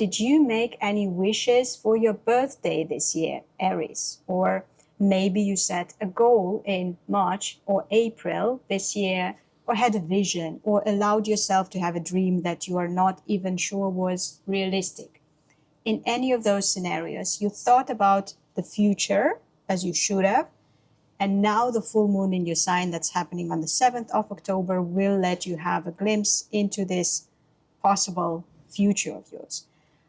Did you make any wishes for your birthday this year, Aries? Or maybe you set a goal in March or April this year, or had a vision, or allowed yourself to have a dream that you are not even sure was realistic. In any of those scenarios, you thought about the future, as you should have, and now the full moon in your sign that's happening on the 7th of October will let you have a glimpse into this possible future of yours.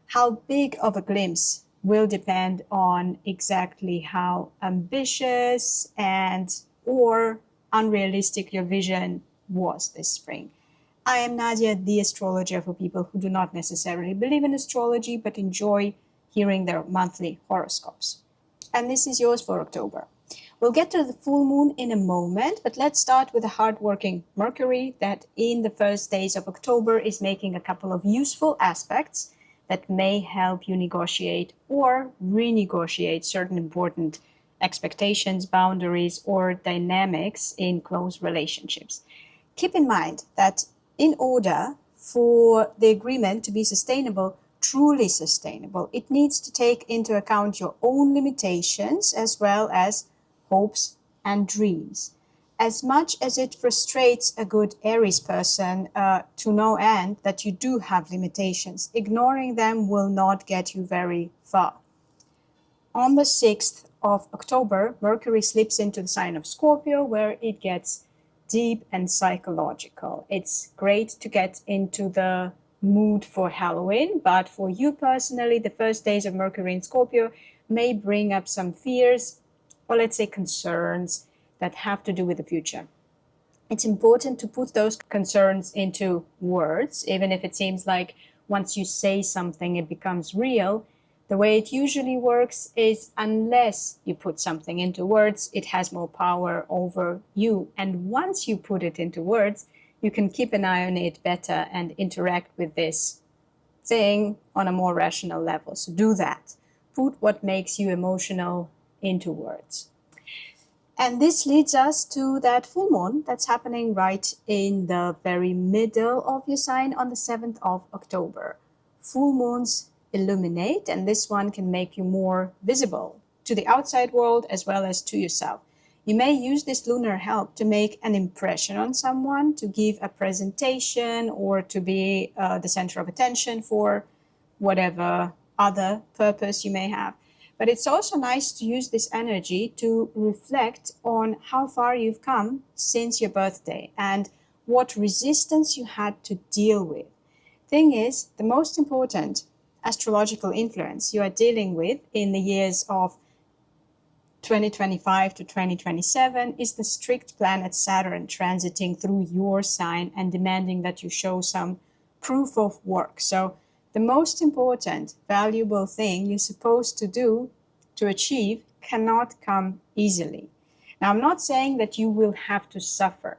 How big of a glimpse will depend on exactly how ambitious and or unrealistic your vision was this spring. I am Nadia, the astrologer for people who do not necessarily believe in astrology but enjoy hearing their monthly horoscopes. And this is yours for October. We'll get to the full moon in a moment, but let's start with a hardworking Mercury that in the first days of October is making a couple of useful aspects that may help you negotiate or renegotiate certain important expectations, boundaries, or dynamics in close relationships. Keep in mind that in order for the agreement to be sustainable, truly sustainable, it needs to take into account your own limitations as well as hopes and dreams. As much as it frustrates a good Aries person to no end that you do have limitations, ignoring them will not get you very far. On the 6th of October, Mercury slips into the sign of Scorpio, where it gets deep and psychological. It's great to get into the mood for Halloween, but for you personally, the first days of Mercury in Scorpio may bring up some fears, or let's say concerns that have to do with the future. It's important to put those concerns into words, even if it seems like once you say something, it becomes real. The way it usually works is unless you put something into words, it has more power over you. And once you put it into words, you can keep an eye on it better and interact with this thing on a more rational level. So do that. Put what makes you emotional into words. And this leads us to that full moon that's happening right in the very middle of your sign on the 7th of October. Full moons illuminate, and this one can make you more visible to the outside world as well as to yourself. You may use this lunar help to make an impression on someone, to give a presentation, or to be the center of attention for whatever other purpose you may have. But it's also nice to use this energy to reflect on how far you've come since your birthday and what resistance you had to deal with. Thing is, the most important astrological influence you are dealing with in the years of 2025 to 2027 is the strict planet Saturn transiting through your sign and demanding that you show some proof of work. So the most important, valuable thing you're supposed to do to achieve cannot come easily. Now, I'm not saying that you will have to suffer.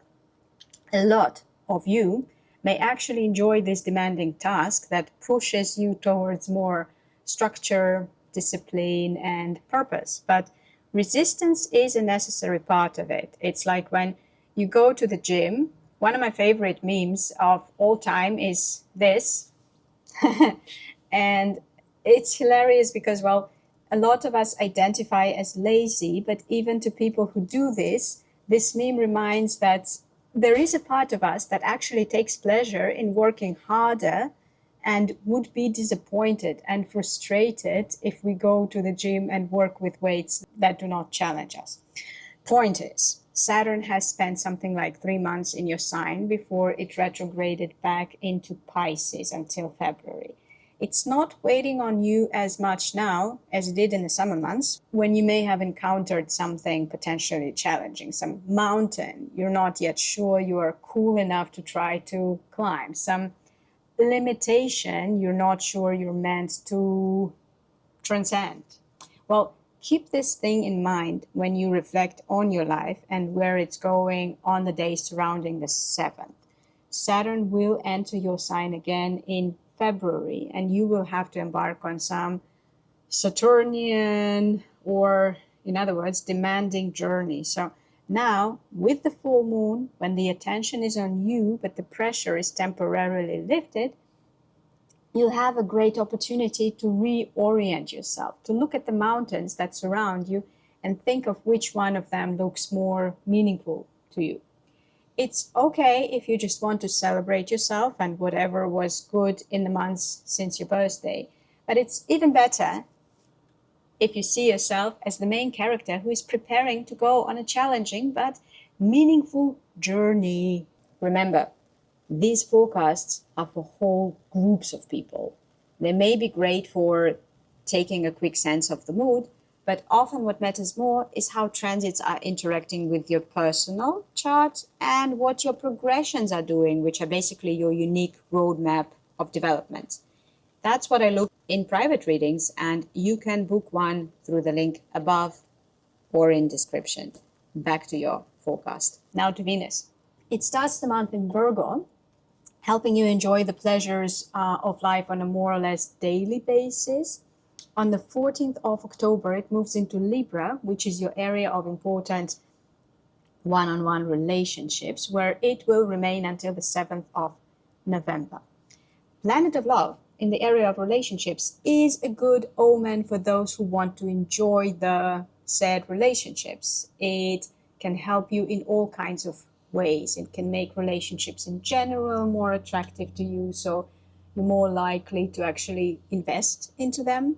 A lot of you may actually enjoy this demanding task that pushes you towards more structure, discipline, and purpose. But resistance is a necessary part of it. It's like when you go to the gym. One of my favorite memes of all time is this. And it's hilarious because, well, a lot of us identify as lazy, but even to people who do this meme reminds that there is a part of us that actually takes pleasure in working harder and would be disappointed and frustrated if we go to the gym and work with weights that do not challenge us. Point is, Saturn has spent something like 3 months in your sign before it retrograded back into Pisces until February. It's not waiting on you as much now as it did in the summer months, when you may have encountered something potentially challenging, some mountain you're not yet sure you are cool enough to try to climb, some limitation you're not sure you're meant to transcend. Well, keep this thing in mind when you reflect on your life and where it's going on the days surrounding the 7th. Saturn will enter your sign again in February, and you will have to embark on some Saturnian, or in other words, demanding journey. So now, with the full moon, when the attention is on you, but the pressure is temporarily lifted, you have a great opportunity to reorient yourself, to look at the mountains that surround you and think of which one of them looks more meaningful to you. It's okay if you just want to celebrate yourself and whatever was good in the months since your birthday, but it's even better if you see yourself as the main character who is preparing to go on a challenging but meaningful journey. Remember, these forecasts are for whole groups of people. They may be great for taking a quick sense of the mood, but often what matters more is how transits are interacting with your personal chart and what your progressions are doing, which are basically your unique roadmap of development. That's what I look in private readings, and you can book one through the link above or in description. Back to your forecast. Now to Venus. It starts the month in Virgo, helping you enjoy the pleasures of life on a more or less daily basis. On the 14th of October, it moves into Libra, which is your area of important one-on-one relationships, where it will remain until the 7th of November. Planet of Love in the area of relationships is a good omen for those who want to enjoy the said relationships. It can help you in all kinds of ways. It can make relationships in general more attractive to you, so you're more likely to actually invest into them.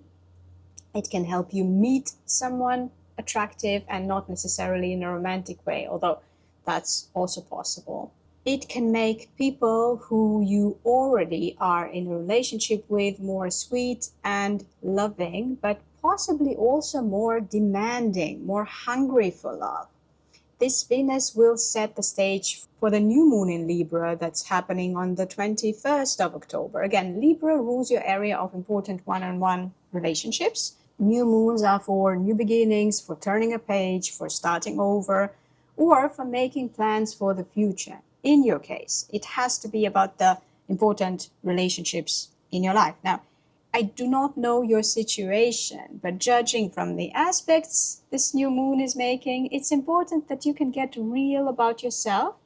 It can help you meet someone attractive and not necessarily in a romantic way, although that's also possible. It can make people who you already are in a relationship with more sweet and loving, but possibly also more demanding, more hungry for love. This Venus will set the stage for the new moon in Libra that's happening on the 21st of October. Again, Libra rules your area of important one-on-one relationships. New moons are for new beginnings, for turning a page, for starting over, or for making plans for the future. In your case, it has to be about the important relationships in your life. Now, I do not know your situation, but judging from the aspects this new moon is making, it's important that you can get real about yourself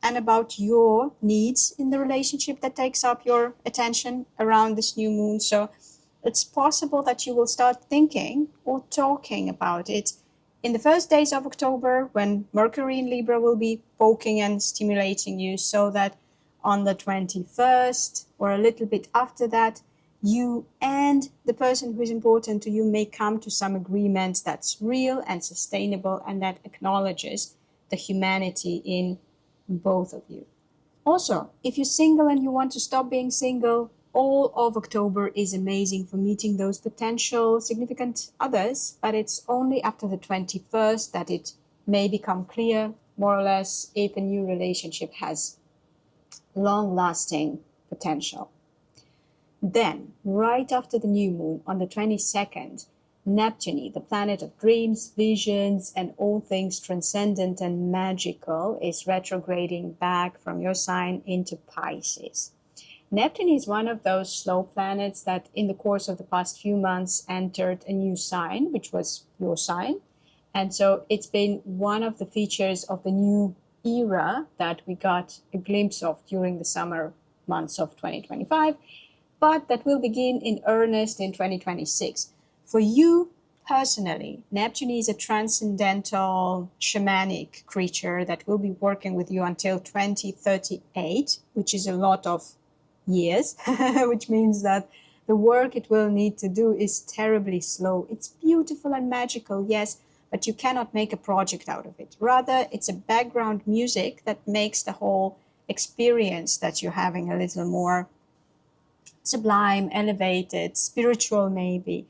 and about your needs in the relationship that takes up your attention around this new moon. So it's possible that you will start thinking or talking about it in the first days of October, when Mercury in Libra will be poking and stimulating you, so that on the 21st or a little bit after that, you and the person who is important to you may come to some agreement that's real and sustainable and that acknowledges the humanity in both of you. Also, if you're single and you want to stop being single, all of October is amazing for meeting those potential significant others, but it's only after the 21st that it may become clear, more or less, if a new relationship has long-lasting potential. Then, right after the new moon, on the 22nd, Neptune, the planet of dreams, visions, and all things transcendent and magical, is retrograding back from your sign into Pisces. Neptune is one of those slow planets that in the course of the past few months entered a new sign, which was your sign. And so it's been one of the features of the new era that we got a glimpse of during the summer months of 2025, but that will begin in earnest in 2026. For you personally, Neptune is a transcendental shamanic creature that will be working with you until 2038, which is a lot of years, which means that the work it will need to do is terribly slow. It's beautiful and magical, yes, but you cannot make a project out of it. Rather, it's a background music that makes the whole experience that you're having a little more sublime, elevated, spiritual maybe.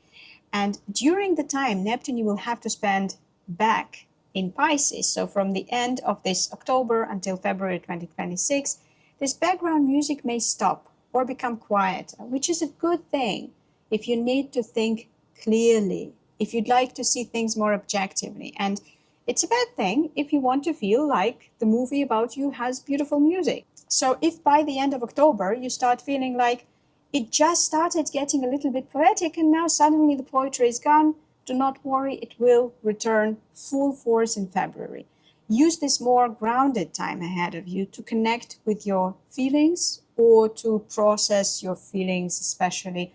And during the time, Neptune you will have to spend back in Pisces. So from the end of this October until February 2026, this background music may stop or become quiet, which is a good thing if you need to think clearly, if you'd like to see things more objectively. And it's a bad thing if you want to feel like the movie about you has beautiful music. So if by the end of October you start feeling like it just started getting a little bit poetic and now suddenly the poetry is gone, do not worry, it will return full force in February. Use this more grounded time ahead of you to connect with your feelings or to process your feelings, especially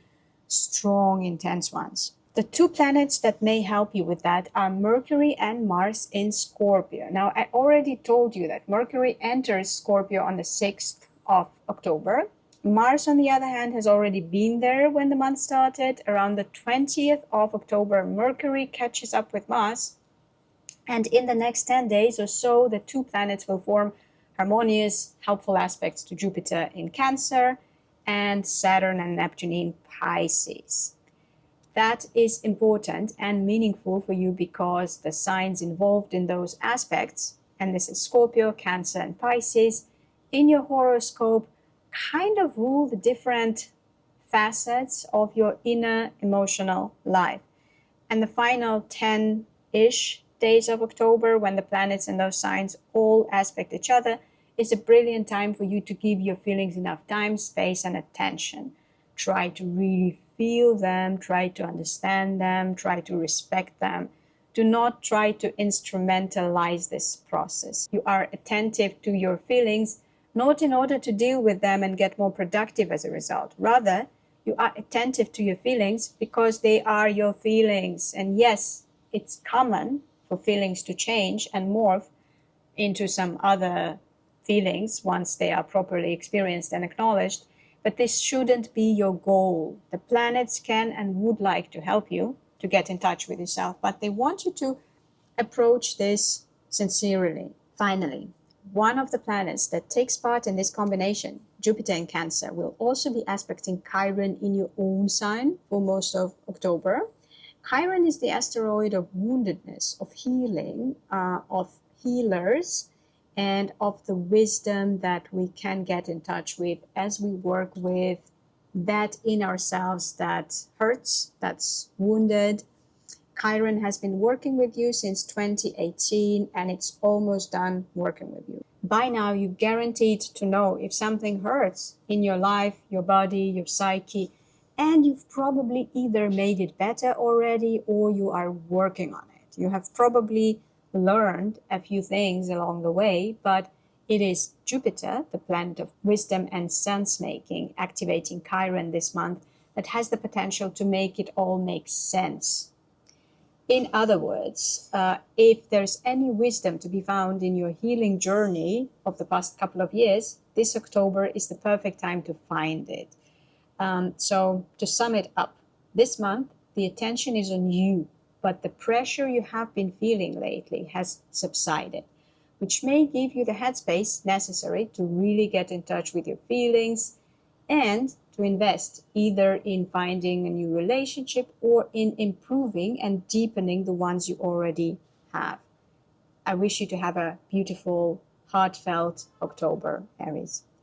strong, intense ones. The two planets that may help you with that are Mercury and Mars in Scorpio. Now, I already told you that Mercury enters Scorpio on the 6th of October. Mars, on the other hand, has already been there when the month started. Around the 20th of October, Mercury catches up with Mars. And in the next 10 days or so, the two planets will form harmonious, helpful aspects to Jupiter in Cancer and Saturn and Neptune in Pisces. That is important and meaningful for you because the signs involved in those aspects, and this is Scorpio, Cancer, and Pisces, in your horoscope kind of rule the different facets of your inner emotional life. And the final 10-ish days of October, when the planets in those signs all aspect each other, is a brilliant time for you to give your feelings enough time, space, and attention. Try to really feel them, try to understand them, try to respect them. Do not try to instrumentalize this process. You are attentive to your feelings, not in order to deal with them and get more productive as a result. Rather, you are attentive to your feelings because they are your feelings. And yes, it's common for feelings to change and morph into some other feelings once they are properly experienced and acknowledged. But this shouldn't be your goal. The planets can and would like to help you to get in touch with yourself, but they want you to approach this sincerely. Finally, one of the planets that takes part in this combination, Jupiter in Cancer, will also be aspecting Chiron in your own sign for most of October. Chiron is the asteroid of woundedness, of healing, of healers, and of the wisdom that we can get in touch with as we work with that in ourselves that hurts, that's wounded. Chiron has been working with you since 2018 and it's almost done working with you. By now, you're guaranteed to know if something hurts in your life, your body, your psyche, and you've probably either made it better already or you are working on it. You have probably learned a few things along the way, but it is Jupiter, the planet of wisdom and sense-making, activating Chiron this month, that has the potential to make it all make sense. In other words, if there's any wisdom to be found in your healing journey of the past couple of years, this October is the perfect time to find it. So to sum it up, this month, the attention is on you, but the pressure you have been feeling lately has subsided, which may give you the headspace necessary to really get in touch with your feelings and to invest either in finding a new relationship or in improving and deepening the ones you already have. I wish you to have a beautiful, heartfelt October, Aries.